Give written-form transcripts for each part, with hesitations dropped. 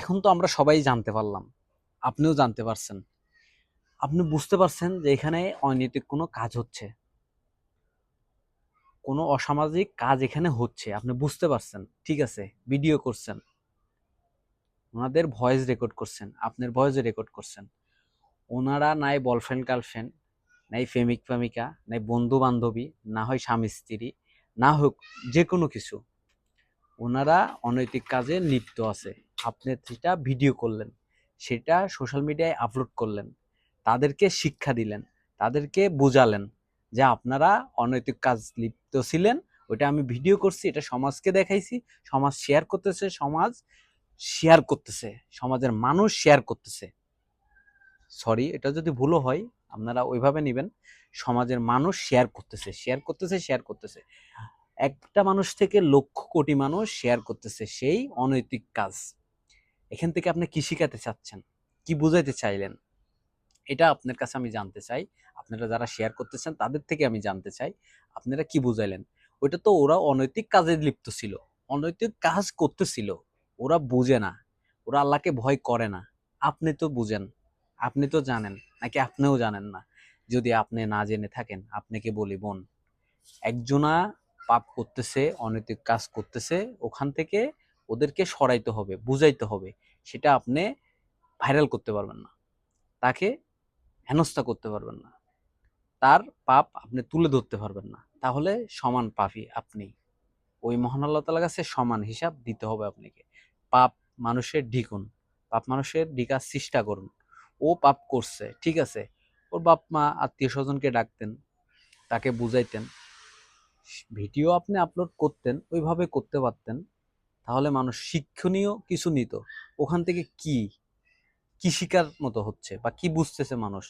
এখন তো আমরা সবাই জানতে পারলাম, আপনিও জানতে পারছেন, আপনি বুঝতে পারছেন যে এখানে অনৈতিক কোনো কাজ হচ্ছে, কোনো অসামাজিক কাজ এখানে হচ্ছে, আপনি বুঝতে পারছেন। ঠিক আছে, ভিডিও করছেন, ওনাদের ভয়েস রেকর্ড করছেন, আপনার ভয়েস রেকর্ড করছেন। ওনারা নাই বয়ফ্রেন্ড গার্লফ্রেন্ড, নাই প্রেমিক প্রেমিকা, নাই বন্ধু বান্ধবী, না হয় স্বামী স্ত্রী, না হোক যে কোনো কিছু, ওনারা অনৈতিক কাজে লিপ্ত আছে। আপনি সেটা ভিডিও করলেন, সেটা সোশ্যাল মিডিয়ায় আপলোড করলেন, তাদেরকে শিক্ষা দিলেন, তাদেরকে বোঝালেন যে আপনারা অনৈতিক কাজ লিপ্ত ছিলেন। ওইটা আমি ভিডিও করছি, এটা সমাজকে দেখাইছি, সমাজ শেয়ার করতেছে, সমাজ শেয়ার করতেছে, সমাজের মানুষ শেয়ার করতেছে। সরি, এটা যদি ভুলও হয় আপনারা ওইভাবে নেবেন। সমাজের মানুষ শেয়ার করতেছে, শেয়ার করতেছে, শেয়ার করতেছে। একটা মানুষ থেকে লক্ষ কোটি মানুষ শেয়ার করতেছে সেই অনৈতিক কাজ। এখান থেকে আপনি কি শিখাতে চাচ্ছেন, কি বুঝাইতে চাইলেন, এটা আপনার কাছে আমি জানতে চাই। আপনারা যারা শেয়ার করতেছেন তাদের থেকে আমি জানতে চাই আপনারা কি বুঝাইলেন। ওইটা তো ওরা অনৈতিক কাজে লিপ্ত ছিল, অনৈতিক কাজ করতেছিল, ওরা বুঝে না, ওরা আল্লাহকে ভয় করে না। আপনি তো বুঝেন, আপনি তো জানেন, নাকি আপনিও জানেন না? যদি আপনি না জেনে থাকেন, আপনাকে বলি বোন, একজনা পাপ করতেছে, অনৈতিক কাজ করতেছে, ওখান থেকে ওদেরকে সরাইতে হবে, বুঝাইতে হবে। সেটা আপনি ভাইরাল করতে পারবেন না, তাকে হেনস্থা করতে পারবেন না, তার পাপ আপনি তুলে ধরতে পারবেন না। তাহলে সমান পাপী আপনি, ওই মহান আল্লাহ তাআলার কাছে সমান হিসাব দিতে হবে আপনাকে। পাপ মানুষের ঢিকুন, পাপ মানুষের ঢিকার চেষ্টা করুন। ও পাপ করছে, ঠিক আছে, ওর বাপ মা আত্মীয় স্বজনকে ডাকতেন, তাকে বুঝাইতেন, ভিডিও আপনি আপলোড করতেন, ওইভাবে করতে পারতেন, তাহলে মানুষ শিক্ষণীয় কিছু নিত। ওখান থেকে কি কি শিকার মতো হচ্ছে বা কি বুঝতেছে মানুষ?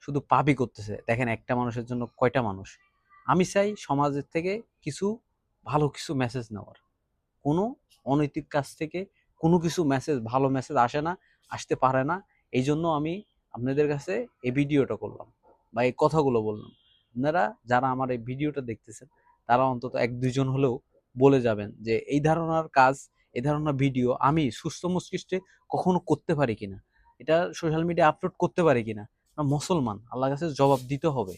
শুধু পাপই করতেছে। দেখেন, একটা মানুষের জন্য কয়টা মানুষ। আমি চাই সমাজের থেকে কিছু ভালো কিছু মেসেজ নেওয়ার। কোনো অনৈতিক কাজ থেকে কোনো কিছু মেসেজ, ভালো মেসেজ আসে না, আসতে পারে না। এই জন্য আমি আপনাদের কাছে এই ভিডিওটা করলাম বা এই কথাগুলো বললাম। আপনারা যারা আমার এই ভিডিওটা দেখতেছেন, তারা অন্তত এক দুইজন হলেও বলে যাবেন যে এই ধারণার কাজ, এই ধারণার ভিডিও আমি সুস্থ মস্তিষ্কে কখনো করতে পারি কিনা, এটা সোশ্যাল মিডিয়া আপলোড করতে পারি কিনা। মুসলমান, আল্লাহর কাছে জবাব দিতে হবে।